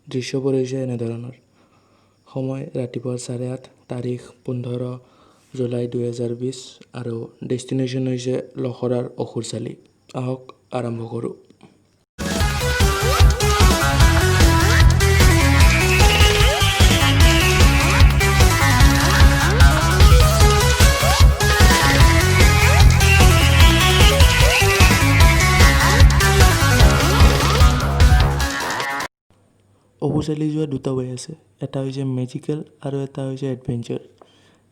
দৃশ্যবোৰ হৈছে এনেধৰণৰ। সময় ৰাতিপুৱা 8:30, তাৰিখ 15 জুলাই 2020 আৰু ডেষ্টিনেশ্যন হৈছে লখৰাৰ অসুৰচালি। আহক আৰম্ভ কৰোঁ। অসুৰচালি যোৱা দুটা ৱে আছে, এটা হৈছে মেজিকেল আৰু এটা হৈছে এডভেঞ্চাৰ।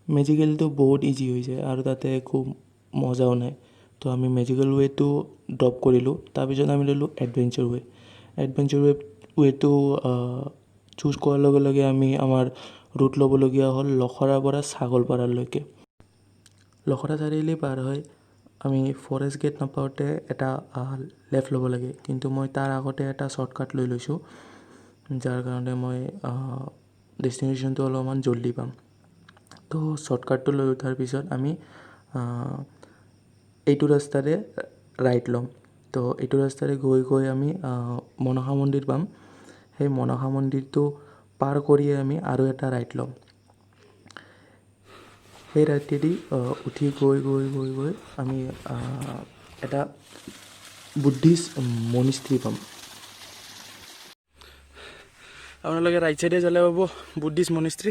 মেজিকেলটো বহুত ইজি হৈছে আৰু তাতে একো মজাও নাই, তো আমি মেজিকেল ৱেটো ড্ৰপ কৰিলোঁ। তাৰপিছত আমি ল'লোঁ এডভেঞ্চাৰ ৱে। এডভেঞ্চাৰ ৱেটো চুজ কৰাৰ লগে লগে আমি আমাৰ ৰুট ল'বলগীয়া হ'ল লখৰাৰ পৰা ছাগলপাৰালৈকে। লখৰা চাৰিআলি পাৰ হৈ আমি ফৰেষ্ট গেট নাপাওঁতে এটা লেফ্ট ল'ব লাগে, কিন্তু মই তাৰ আগতে এটা শ্বৰ্টকাট লৈ লৈছোঁ, যাৰ কাৰণে মই ডেষ্টিনেশ্যনটো অলপমান জল্দি পাম। তো শ্বৰ্টকাটটো লৈ উঠাৰ পিছত আমি এইটো ৰাস্তাৰে ৰাইট ল'ম। তো এইটো ৰাস্তাৰে গৈ গৈ আমি মনসা মন্দিৰ পাম। সেই মনসা মন্দিৰটো পাৰ কৰিয়ে আমি আৰু এটা ৰাইট ল'ম। সেই ৰাইটেদি উঠি গৈ গৈ গৈ গৈ আমি এটা বুদ্ধিষ্ট মনিষ্ট্ৰী পাম। আপোনালোকে ৰাইট চাইডে যালে পাব বুদ্ধিষ্ট মনিষ্ট্ৰী,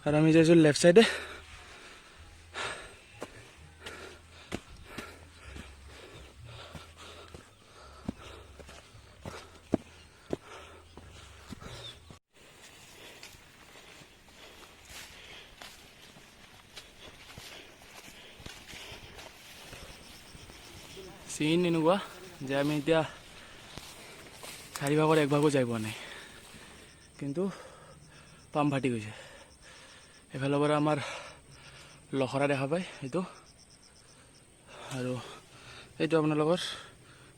আৰু আমি যাইছোঁ লেফ্ট চাইডে। চিন এনেকুৱা যে আমি এতিয়া 4 ভাগৰ 1 ভাগো যাই পোৱা নাই, কিন্তু পাম ফাটি গৈছে। এফালৰ পৰা আমাৰ লখৰা দেখা পায় এইটো, আৰু এইটো আপোনালোকৰ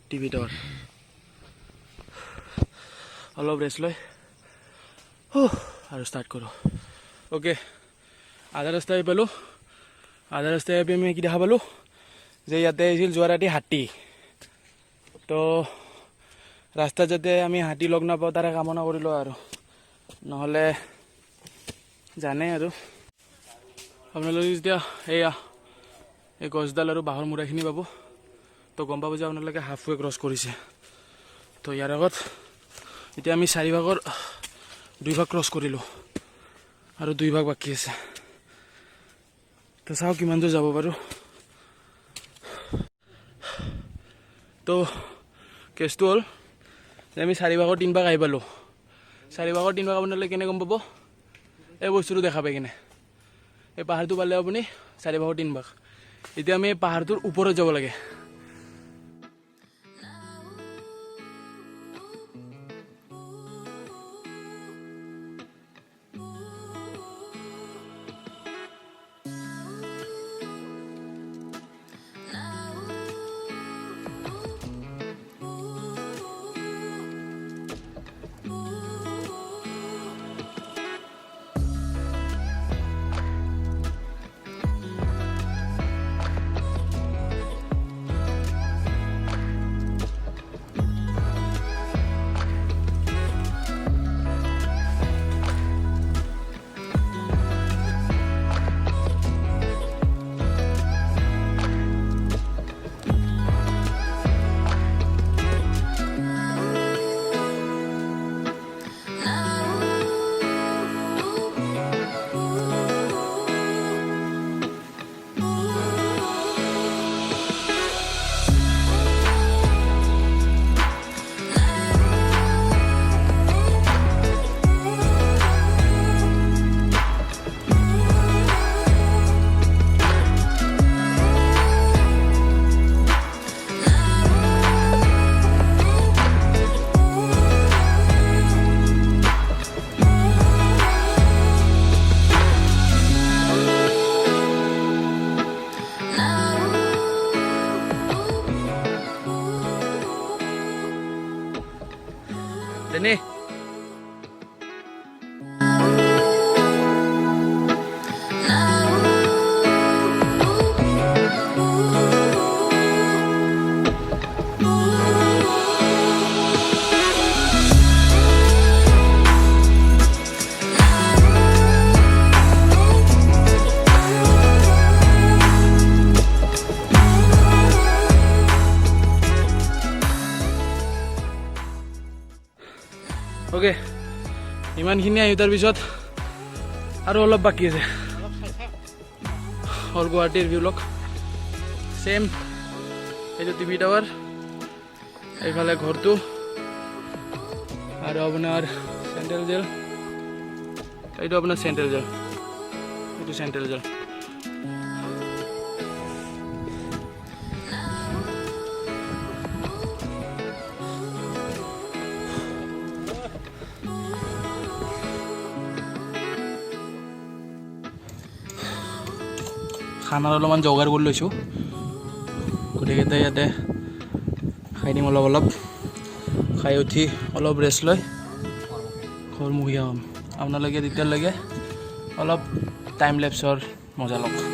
টিভি টাৱাৰ। অলপ ৰেষ্ট লৈ আৰু ষ্টাৰ্ট কৰোঁ। অ'কে, আধা ৰাস্তাই পালোঁ। আধা ৰাস্তাই আমি কি দেখা পালোঁ যে ইয়াতে আহিছিল যোৱা ৰাতি হাতী। তো ৰাস্তাত যাতে আমি হাতী লগ নাপাওঁ তাৰে কামনা কৰিলোঁ, আৰু নহ'লে জানে আৰু আপোনালোকে যেতিয়া এই গছডাল আৰু বাঁহৰ মূৰাখিনি পাব, তো গম পাব যে আপোনালোকে হাফৱে ক্ৰছ কৰিছে। তো ইয়াৰ আগত এতিয়া আমি 4 ভাগৰ 2 ভাগ ক্ৰছ কৰিলোঁ আৰু 2 ভাগ বাকী আছে। তো চাওঁ কিমান দূৰ যাব পাৰোঁ। তো কেছটো হ'ল যে আমি 4 ভাগৰ 3 ভাগ আহি পালোঁ। 4 ভাগৰ 3 ভাগ আপোনালোকে কেনে গম পাব? এই বস্তুটো দেখা পাই কিনে, এই পাহাৰটো পালে আপুনি 4 ভাগৰ 3 ভাগ। এতিয়া আমি এই পাহাৰটোৰ ওপৰত যাব লাগে। অ'কে ইমানখিনি আহি তাৰ পিছত আৰু অলপ বাকী আছে অল গুৱাহাটীৰ ভিউ লওক ছেম এইটো টিভি টাৱাৰ এইফালে ঘৰটো আৰু আপোনাৰ চেণ্ট্ৰেল জেল এইটো আপোনাৰ চেণ্ট্ৰেল জেল এইটো চেণ্ট্ৰেল জেল খানাৰ অলপমান যোগাৰ কৰি লৈছোঁ গোটেইকেইটাই ইয়াতে খাই দিম অলপ অলপ খাই উঠি অলপ ৰেষ্ট লৈ ঘৰমুখীয়া হ'ম আপোনালোকে তেতিয়ালৈকে অলপ টাইম লেপছৰ মজা লওক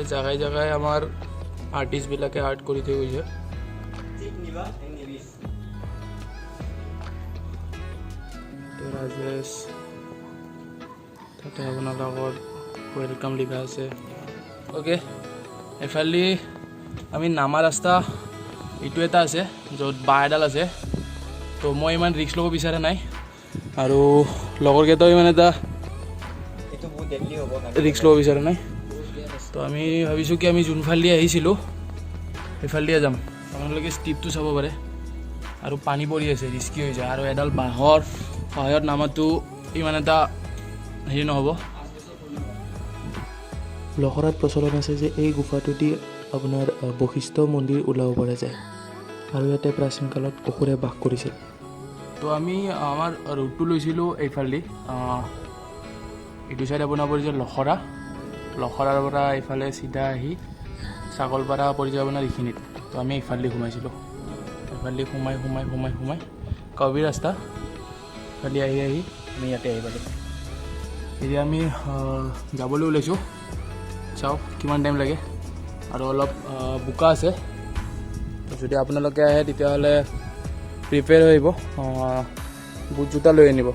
জাগাই জাগাই আমাৰ আৰ্টিষ্টবিলাকে আৰ্ট কৰি থৈ গৈছে ৰাজেশ তাতে আপোনালোকৰ ৱেলকাম লিখা আছে অ'কে এফালে আমি নামা ৰাস্তা এইটো এটা আছে য'ত বাঁহ এডাল আছে তো মই ইমান ৰিস্ক ল'ব বিচৰা নাই আৰু লগৰকেইটাও ইমান এটা ৰিস্ক ল'ব বিচৰা নাই তো আমি ভাবিছোঁ কি আমি যোনফালে আহিছিলোঁ সেইফালে যাম আপোনালোকে ষ্টিপটো চাব পাৰে আৰু পানী পৰি আছে ৰিস্কি হৈ যায় আৰু এডাল বাঁহৰ সহায়ত নামাটো ইমান এটা হেৰি নহ'ব লখৰাত প্ৰচলন আছে যে এই গুফাটোদি আপোনাৰ বশিষ্ঠ মন্দিৰ ওলাব পৰা যায় আৰু ইয়াতে প্ৰাচীন কালত অসুৰে বাস কৰিছিল তো আমি আমাৰ ৰুটটো লৈছিলোঁ এইফালেদি এইটো চাইড আপোনাৰ পৰিছে লখৰাৰ পৰা এইফালে চিধা আহি ছাগলপাৰা পৰি যায় আপোনাৰ এইখিনিত তো আমি এইফালেদি সোমাইছিলোঁ এইফালেদি সোমাই কাৰ্বি ৰাস্তা এইফালে আহি আমি ইয়াতে আহি পালোঁ এতিয়া আমি যাবলৈ ওলাইছোঁ চাওক কিমান টাইম লাগে আৰু অলপ বোকা আছে যদি আপোনালোকে আহে তেতিয়াহ'লে প্ৰিপেয়াৰ হৈ আহিব বুট জোতা লৈ আনিব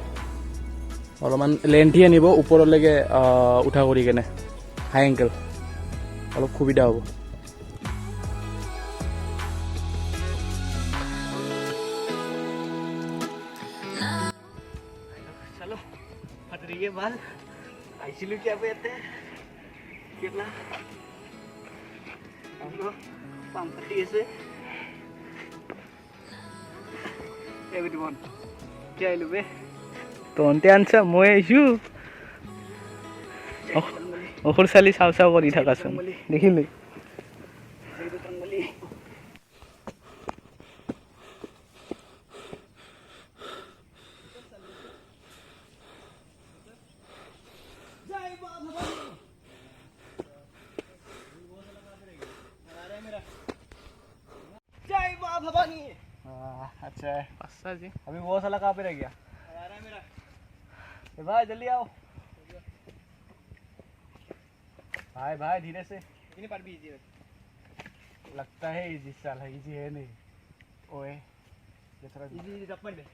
অলপমান লেন্থি আনিব ওপৰলৈকে উঠা কৰি কেনে হাই এংকেল অলপ সুবিধা হ'ব चलो फट रही है बाल आईसीयू क्या पे आते हैं कितना हमको पंपटी से एवरीवन क्या है लुबे तो अंते आंसा মই আইছো অখুৰ চালি চাও চাও কৰি থাকাচোন দেখিলি अच्छा है अच्छा जी अभी वो साला कहाँ पे रह गया भाई जल्दी आओ भाई भाई धीरे से पर भी इजी लगता है इजी साला इजी है नहीं ओए ये थोड़ा इजी टप्पर दे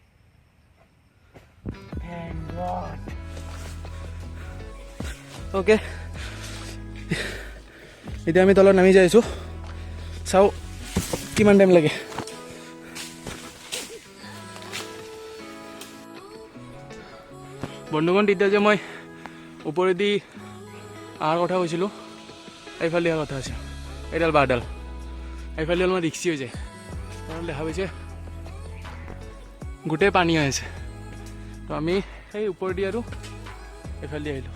थैंक गॉड ओके এতিয়া আমি তলত নামি যাইছোঁ চাও কিমান টাইম লাগে বন্ধুগণ তেতিয়া যে মই ওপৰেদি অহাৰ কথা কৈছিলোঁ এইফালে অহাৰ কথা আছে এইডাল বাঁহডাল এইফালে অলপমান ৰিক্সি হৈ যায় কাৰণ দেখা পাইছে গোটেই পানী হৈ আছে তো আমি সেই ওপৰেদি আৰু এইফালে আহিলোঁ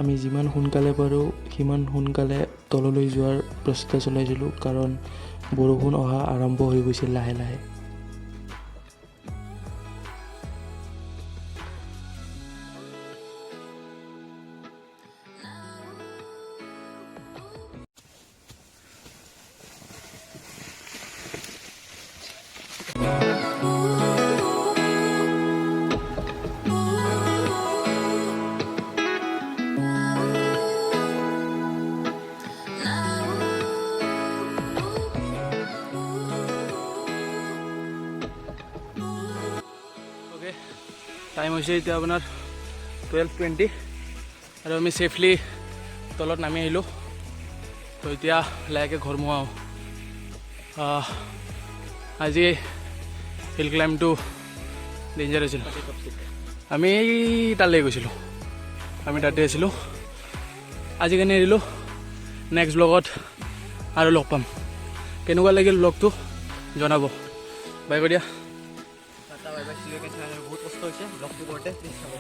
আমি যিমান সোনকালে পাৰোঁ সিমান সোনকালে তললৈ যোৱাৰ প্ৰচেষ্টা চলাইছিলোঁ কাৰণ বৰষুণ অহা আৰম্ভ হৈ গৈছিল লাহে লাহে টাইম হৈছে এতিয়া আপোনাৰ 12:20 আৰু আমি ছেফলি তলত নামি আহিলোঁ তো এতিয়া লাহেকৈ ঘৰ মোৱাওঁ আজি হিল ক্লাইম্বটো ডেঞ্জাৰ হৈছিল আমি তালৈ গৈছিলোঁ আমি তাতে আছিলোঁ আজি কাৰণে এৰিলোঁ নেক্সট ব্লগত আৰু লগ পাম কেনেকুৱা লাগিল ব্লগটো জনাব বাই বাই দিয়া বহুত কষ্ট হৈছে ব্লগটো কৰোঁতে প্লিজ চাব